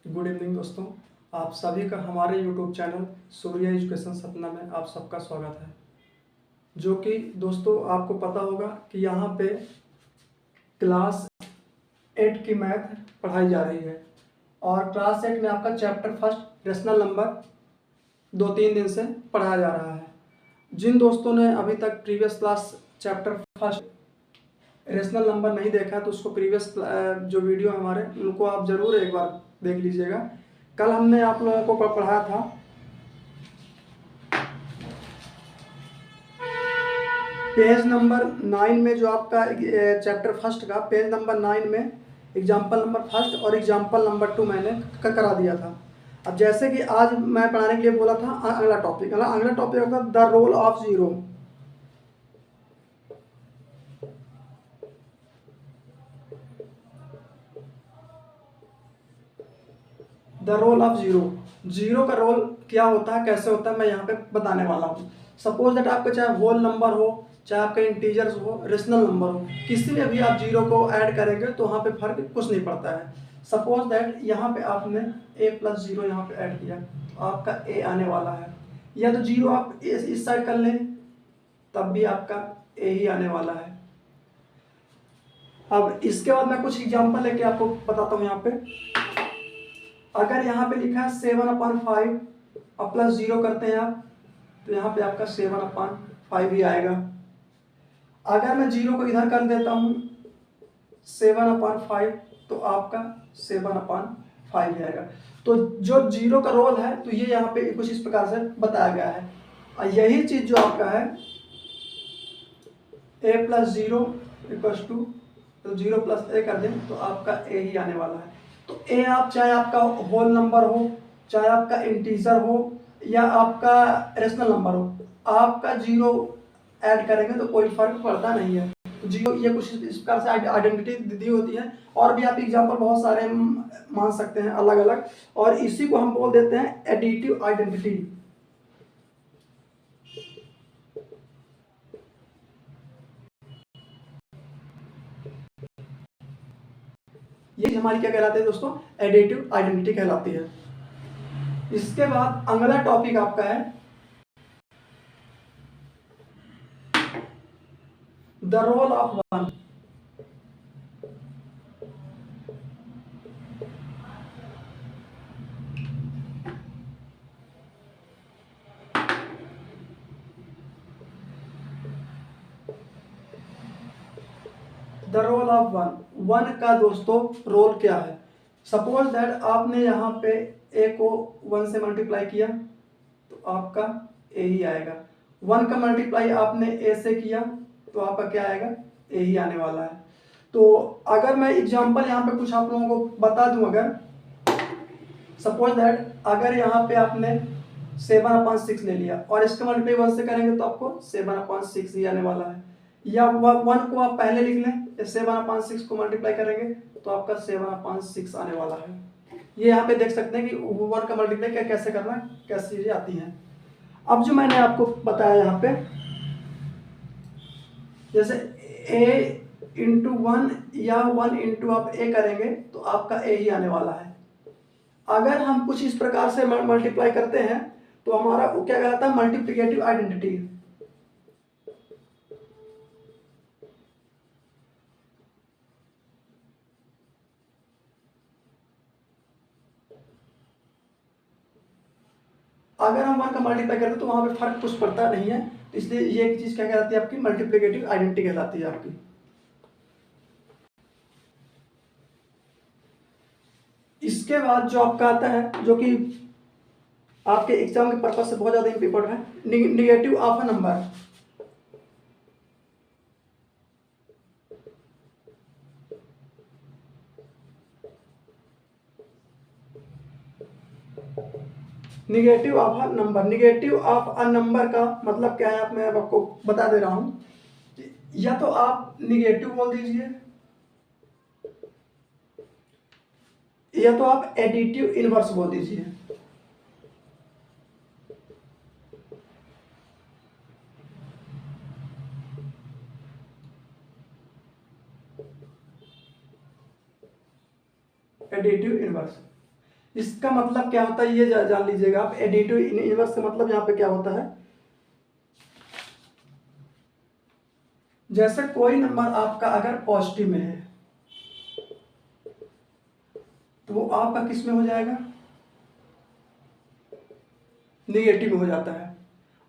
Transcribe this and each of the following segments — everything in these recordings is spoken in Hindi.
गुड इवनिंग दोस्तों। आप सभी का हमारे यूट्यूब चैनल सूर्या एजुकेशन सपना में आप सबका स्वागत है। जो कि दोस्तों आपको पता होगा कि यहाँ पे क्लास 8 की मैथ पढ़ाई जा रही है और क्लास 8 में आपका चैप्टर फर्स्ट रेशनल नंबर 2-3 दिन से पढ़ाया जा रहा है। जिन दोस्तों ने अभी तक previous class chapter first rational number नहीं देखा तो उसको प्रीवियस जो वीडियो हमारे उनको आप ज़रूर एक बार देख लीजिएगा। कल हमने आप लोगों को पढ़ाया था पेज नंबर 9 में, जो आपका चैप्टर फर्स्ट का पेज नंबर 9 में एग्जाम्पल नंबर फर्स्ट और एग्जाम्पल नंबर 2 मैंने करा दिया था। अब जैसे कि आज मैं पढ़ाने के लिए बोला था अगला टॉपिक होगा the role of zero. The role of zero, zero का रोल क्या होता है, कैसे होता है, मैं यहाँ पे बताने वाला हूँ। सपोज दैट आपका चाहे होल नंबर हो, चाहे आपका इंटीजर्स हो, रेशनल नंबर हो, किसी में भी आप जीरो को ऐड करेंगे तो वहाँ पे फर्क कुछ नहीं पड़ता है। सपोज दैट यहाँ पे आपने a+0 यहाँ पे ऐड किया तो आपका a आने वाला है, या तो जीरो आप इस साइड कर लें तब भी आपका a ही आने वाला है। अब इसके बाद मैं कुछ एग्जाम्पल लेके आपको बताता हूँ। यहाँ पे अगर यहाँ पे लिखा है 7/5 और प्लस 0 करते हैं आप तो यहाँ पे आपका 7/5 ही आएगा। अगर मैं 0 को इधर कर देता हूँ 7/5 तो आपका 7/5 ही आएगा। तो जो 0 का रोल है तो ये यहाँ पे कुछ इस प्रकार से बताया गया है। और यही चीज जो आपका है a+0 = तो 0 + a कर दें तो आपका a ही आने वाला है। तो a आप चाहे आपका होल नंबर हो, चाहे आपका इंटीजर हो, या आपका रेशनल नंबर हो, आपका 0 ऐड करेंगे तो कोई फर्क पड़ता नहीं है। तो 0 ये कुछ इस प्रकार से आइडेंटिटी दी होती है। और भी आप एग्जाम्पल बहुत सारे मान सकते हैं अलग अलग, और इसी को हम बोल देते हैं एडिटिव आइडेंटिटी। ये हमारी क्या कहलाती है दोस्तों, एडिटिव आइडेंटिटी कहलाती है। इसके बाद अगला टॉपिक आपका है the role of one. The role of one, one का दोस्तों रोल क्या है। सपोज दैट आपने यहाँ पे ए को 1 से मल्टीप्लाई किया तो आपका ए ही आएगा। 1 का मल्टीप्लाई आपने ए से किया तो आपका क्या आएगा, ए ही आने वाला है। तो अगर मैं एग्जांपल यहाँ पे कुछ आप लोगों को बता दूं, अगर सपोज दैट अगर यहाँ पे आपने 7/6 ले लिया और इसका मल्टीप्लाई 1 से करेंगे तो आपको 7/6 ही आने वाला है। या 1 को आप पहले लिख लें, 7/6 को मल्टीप्लाई करेंगे तो आपका 7/6 आने वाला है। ये यहाँ पे देख सकते हैं कि 1 का मल्टीप्लाई कैसे करना है, कैसी चीजें आती हैं। अब जो मैंने आपको बताया यहाँ पे, जैसे a×1 या 1 आप a करेंगे तो आपका a ही आने वाला है। अगर हम कुछ इस प्रकार से मल्टीप्लाई करते हैं तो हमारा क्या कहलाता है, मल्टीप्लिकेटिव आइडेंटिटी। अगर हम 1 का मल्टीप्लाई करते हैं तो वहां पे फर्क कुछ पड़ता नहीं है, इसलिए ये एक चीज क्या कहलाती है आपकी, मल्टीप्लिकेटिव आइडेंटिटी कहलाती है आपकी। इसके बाद जो आपका आता है, जो कि आपके एग्जाम के पर्पज से बहुत ज्यादा इंपॉर्टेंट है, negative of a number. Negative of a number, negative of a number का मतलब क्या है, आप मैं आपको बता दे रहा हूं। या तो आप निगेटिव बोल दीजिए, या तो आप एडिटिव इनवर्स बोल दीजिए। एडिटिव इनवर्स, इसका मतलब क्या होता है ये जान लीजिएगा आप। एडिटिव इनवर्स का मतलब यहाँ पे क्या होता है, जैसे कोई नंबर आपका अगर पॉजिटिव में है तो वो आपका किस में हो जाएगा, निगेटिव में हो जाता है।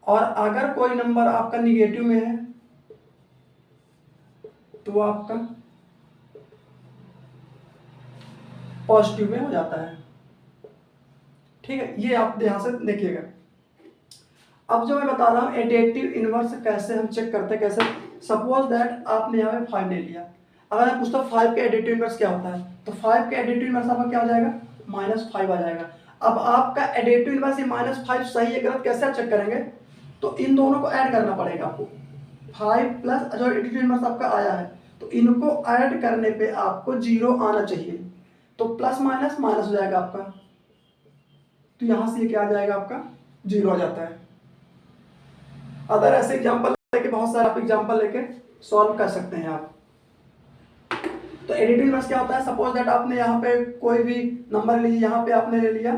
और अगर कोई नंबर आपका निगेटिव में है तो वो आपका पॉजिटिव में हो जाता है। ठीक है, ये आप ध्यान से देखिएगा। अब जो मैं बता रहा हूँ एडिटिव इनवर्स कैसे हम चेक करते हैं, कैसे। सपोज दैट आपने यहाँ पे 5 ले लिया, अगर मैं पूछता हूँ 5 के एडिटिव इनवर्स क्या होता है, तो 5 के एडिटिव इनवर्स आपका क्या हो जाएगा, -5 आ जाएगा। अब आपका एडिटिव इनवर्स ये -5 सही है गलत कैसे आप चेक करेंगे, तो इन दोनों को ऐड करना पड़ेगा आपको। 5 प्लस जो एडिटिव इनवर्स आपका आया है, तो इनको ऐड करने पे आपको 0 आना चाहिए, तो प्लस माइनस माइनस हो जाएगा आपका, तो यहां से ये क्या आ जाएगा आपका 0 आ जाता है। अदर ऐसे एग्जांपल लेके बहुत सारे आप एग्जांपल लेके सॉल्व कर सकते हैं आप। तो एडिटिव इनवर्स क्या होता है, सपोज दैट आपने यहाँ पे कोई भी नंबर लीजिए, यहाँ पे आपने ले लिया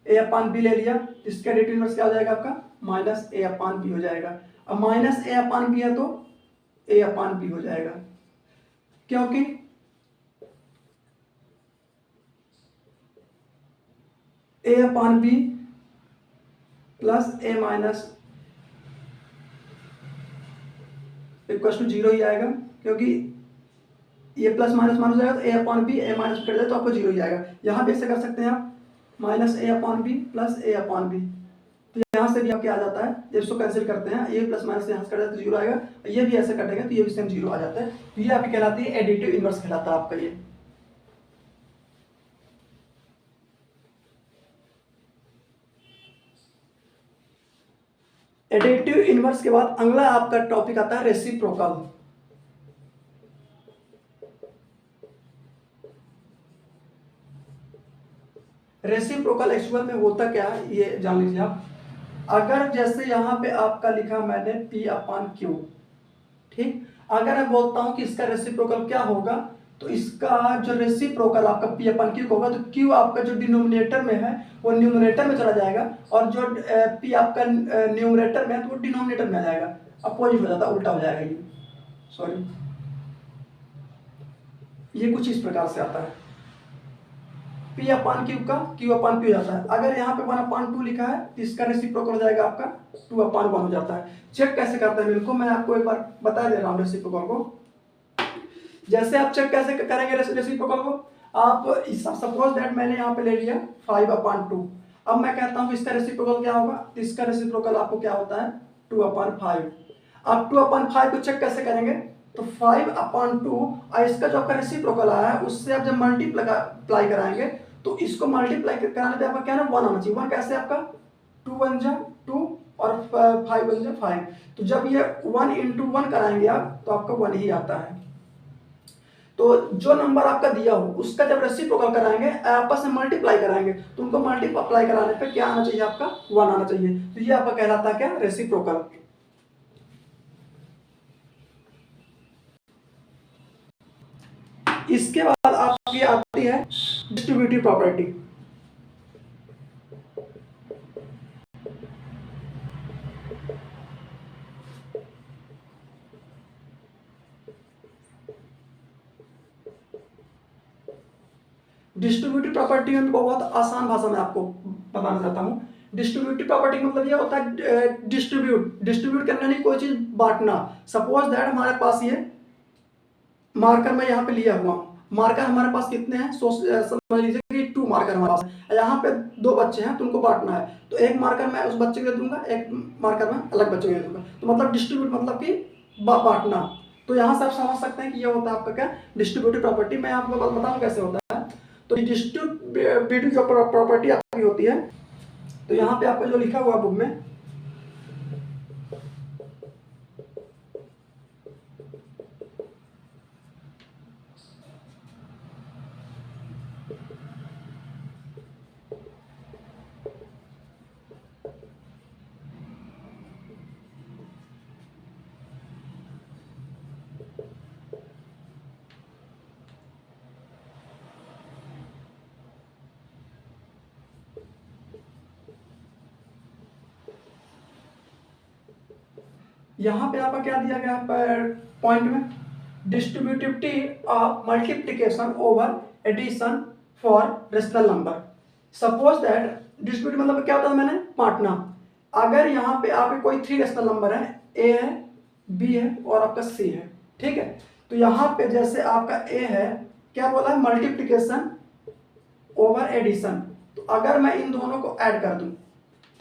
a/b ले लिया, इसका एडिटिव इनवर्स क्या हो जाएगा आपका -a/b हो जाएगा। अब -a/b है तो a/b हो जाएगा, क्योंकि a/b plus a minus equal to 0 ही आएगा, क्योंकि ये प्लस माइनस माइनस हो जाएगा तो a/b a माइनस कट जाए तो आपको 0 ही आएगा। यहाँ भी ऐसे कर सकते हैं आप, -a/b प्लस a/b, तो यहाँ से भी आप क्या आ जाता है, जब इसको कैंसिल करते हैं ये प्लस माइनस यहाँ से कट जाए तो 0 आएगा, ये भी ऐसे कटेगा तो ये भी सेम 0 आ जाता है। तो ये आपकी कहलाती है एडिटिव इनवर्स कहलाता है आपका ये। एडिटिव इनवर्स के बाद अगला आपका टॉपिक आता है रेसिप्रोकल। रेसिप्रोकल एक्चुअल में होता क्या है ये जान लीजिए आप। अगर जैसे यहाँ पे आपका लिखा मैंने P/Q, ठीक, अगर मैं बोलता हूँ कि इसका रेसिप्रोकल क्या होगा, तो इसका जो रेसिप्रोकल आपका P/Q होगा, तो Q आपका जो डिनोमिनेटर में है वो न्यूमरेटर में चला जाएगा, और जो P आपका न्यूमरेटर में है तो वो डिनोमिनेटर में आ जाएगा, अपोजिट हो जाता है, उल्टा हो जाएगा ये, सॉरी, ये कुछ इस प्रकार से आता है। P/Q का Q/P हो जाता है। अगर यहाँ पे 1/2 लिखा है तो इसका रेसिप्रोकल हो जाएगा आपका 2/1 हो जाता है। चेक कैसे करते हैं इनको मैं आपको एक बार बता दे रहा हूँ रेसिप्रोकल को। जैसे आप चेक कैसे करेंगे रेसिप्रोकल को, आप सपोज दैट मैंने यहाँ पे ले लिया 5/2, अब मैं कहता हूँ इसका रेसिप्रोकल क्या होगा, इसका रेसिप्रोकल आपको क्या होता है 2/5। अब 2/5 को चेक कैसे करेंगे, तो 5/2 और इसका जो आपका रेसिप्रोकल आया है उससे आप जब मल्टीप्लाई कराएंगे तो इसको मल्टीप्लाई कराने पे आपका क्या ना 1 आना चाहिए। 1 कैसे आपका 2 1 जा 2 और 5 1 जा 5, तो जब ये 1 × 1 कराएंगे आप तो आपका 1 ही आता है। तो जो नंबर आपका दिया हो उसका जब रेसिप्रोकल कराएंगे आपस में मल्टीप्लाई कराएंगे तो उनको मल्टीप्लाई कराने पे क्या आना चाहिए आपका 1 आना चाहिए, तो ये आपका कहलाता है क्या रेसिप्रोकल। इसके बाद आपकी आती है डिस्ट्रीब्यूटिव प्रॉपर्टी। डिस्ट्रीब्यूटिव प्रॉपर्टी में बहुत आसान भाषा में आपको बताना चाहता हूँ। डिस्ट्रीब्यूटिव प्रॉपर्टी मतलब ये होता है डिस्ट्रीब्यूट करना, नहीं कोई चीज बांटना। सपोज दैट हमारे पास ये मार्कर मैं यहाँ पे लिया हुआ हूँ, मार्कर हमारे पास कितने हैं, समझ लीजिए कि 2 मार्कर हमारे पास है। यहाँ पे 2 बच्चे हैं तो उनको बांटना है, तो एक मार्कर मैं उस बच्चे को दे दूंगा, एक मार्कर मैं अलग बच्चे को दे दूंगा, तो मतलब डिस्ट्रीब्यूट मतलब कि बांटना। तो यहाँ से आप समझ सकते हैं कि ये होता है आपका क्या डिस्ट्रीब्यूटिव प्रॉपर्टी। मैं आपको बताऊँ कैसे होता है। तो डिस्ट्रीब्यूटिव जो प्रॉपर्टी आपकी होती है, तो यहाँ पे आपका जो लिखा हुआ बुक में, यहाँ पे आपका क्या दिया गया है पॉइंट में, distributivity of multiplication over addition for rational number. Suppose that distributive मतलब क्या होता है, मैंने बांटना। अगर यहाँ पे आपके कोई 3 रेशनल नंबर है, ए है, बी है और आपका सी है, ठीक है। तो यहाँ पे जैसे आपका ए है, क्या बोला है, मल्टीप्लिकेशन ओवर एडिशन। तो अगर मैं इन दोनों को ऐड कर दूं,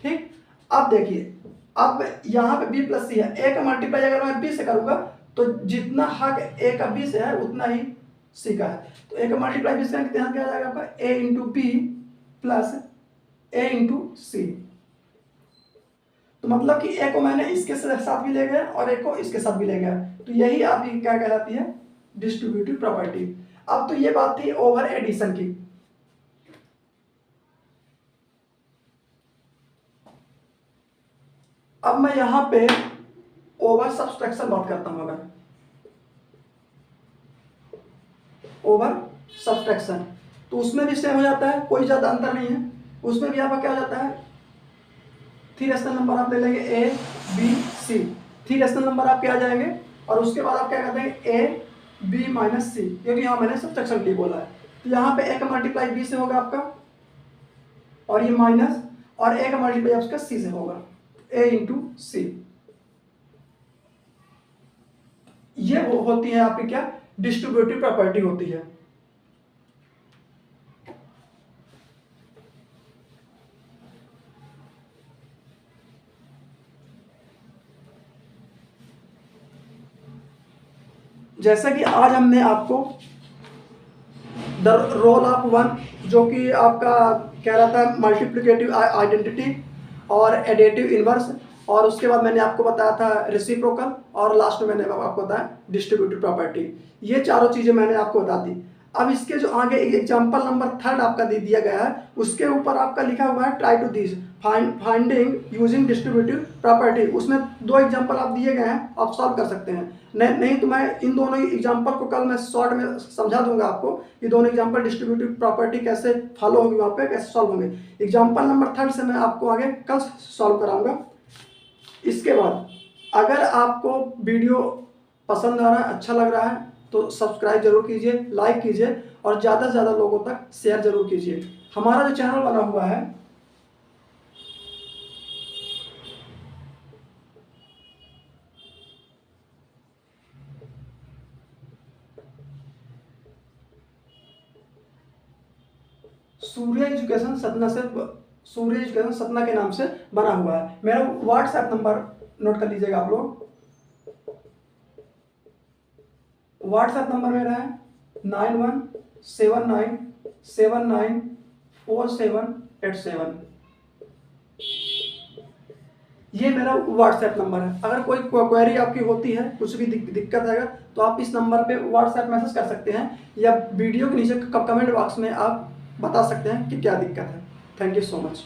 ठीक, अब देखिए, अब यहाँ पे बी प्लस सी है, ए का मल्टीप्लाई अगर मैं बी से करूंगा तो जितना हक ए का बी से है उतना ही सी का है। तो ए का मल्टीप्लाई बी से यहाँ क्या आ जाएगा आपका, ए इंटू बी प्लस ए इंटू सी। तो मतलब कि ए को मैंने इसके साथ भी ले गया और ए को इसके साथ भी ले गया, तो यही आपकी क्या कहलाती है, डिस्ट्रीब्यूटिव प्रॉपर्टी। अब तो ये बात थी ओवर एडिशन की। अब मैं यहां पे ओवर सब्सट्रैक्शन बात करता हूं। अगर ओवर सब्सट्रैक्शन तो उसमें भी सेम हो जाता है, कोई ज्यादा अंतर नहीं है। उसमें भी आपका क्या हो जाता है, 3 रेशनल नंबर आप ले लेंगे, A B C, 3 rational number आपके आ जाएंगे और उसके बाद आप क्या करते हैं, ए बी माइनस सी, क्योंकि यहाँ मैंने सब्सट्रैक्शन के लिए बोला है। तो यहाँ पे ए का मल्टीप्लाई बी से होगा आपका और ये माइनस, और ए का मल्टीप्लाई आपका सी से होगा, ए इंटू सी। ये होती है आपकी क्या, डिस्ट्रीब्यूटिव प्रॉपर्टी होती है। जैसा कि आज हमने आपको द रोल ऑफ वन, जो कि आपका कह रहा था मल्टीप्लिकेटिव आइडेंटिटी और एडिटिव इनवर्स, और उसके बाद मैंने आपको बताया था रेसिप्रोकल, और लास्ट में मैंने आपको बताया डिस्ट्रीब्यूटिव प्रॉपर्टी। ये चारों चीज़ें मैंने आपको बता दी। अब इसके जो आगे एग्जांपल नंबर 3 आपका दे दिया गया है, उसके ऊपर आपका लिखा हुआ है try to this finding using distributive property. उसमें 2 एग्जांपल आप दिए गए हैं, आप सॉल्व कर सकते हैं। नहीं तो मैं इन दोनों एग्जांपल को कल मैं शॉर्ट में समझा दूंगा आपको, ये दोनों एग्जांपल डिस्ट्रीब्यूटिव प्रॉपर्टी कैसे फॉलो होगी, वहाँ पे कैसे सॉल्व होंगे। एग्जांपल नंबर 3 से मैं आपको आगे कल सॉल्व कराऊंगा। इसके बाद अगर आपको वीडियो पसंद आ रहा है, अच्छा लग रहा है, तो सब्सक्राइब जरूर कीजिए, लाइक कीजिए और ज़्यादा से ज़्यादा लोगों तक शेयर जरूर कीजिए। हमारा जो चैनल बना हुआ है सूर्य एजुकेशन सतना के नाम से बना हुआ है। मेरा व्हाट्सएप नंबर नोट कर लीजिएगा आप लोग। व्हाट्सएप नंबर मेरा है 9179794787। ये मेरा व्हाट्सएप नंबर है। अगर कोई क्वेरी आपकी होती है, कुछ भी दिक्कत है, तो आप इस नंबर पे व्हाट्सएप मैसेज कर सकते हैं या वीडियो के नीचे कमेंट बॉक्स में आप बता सकते हैं कि क्या दिक्कत है। Thank you so much.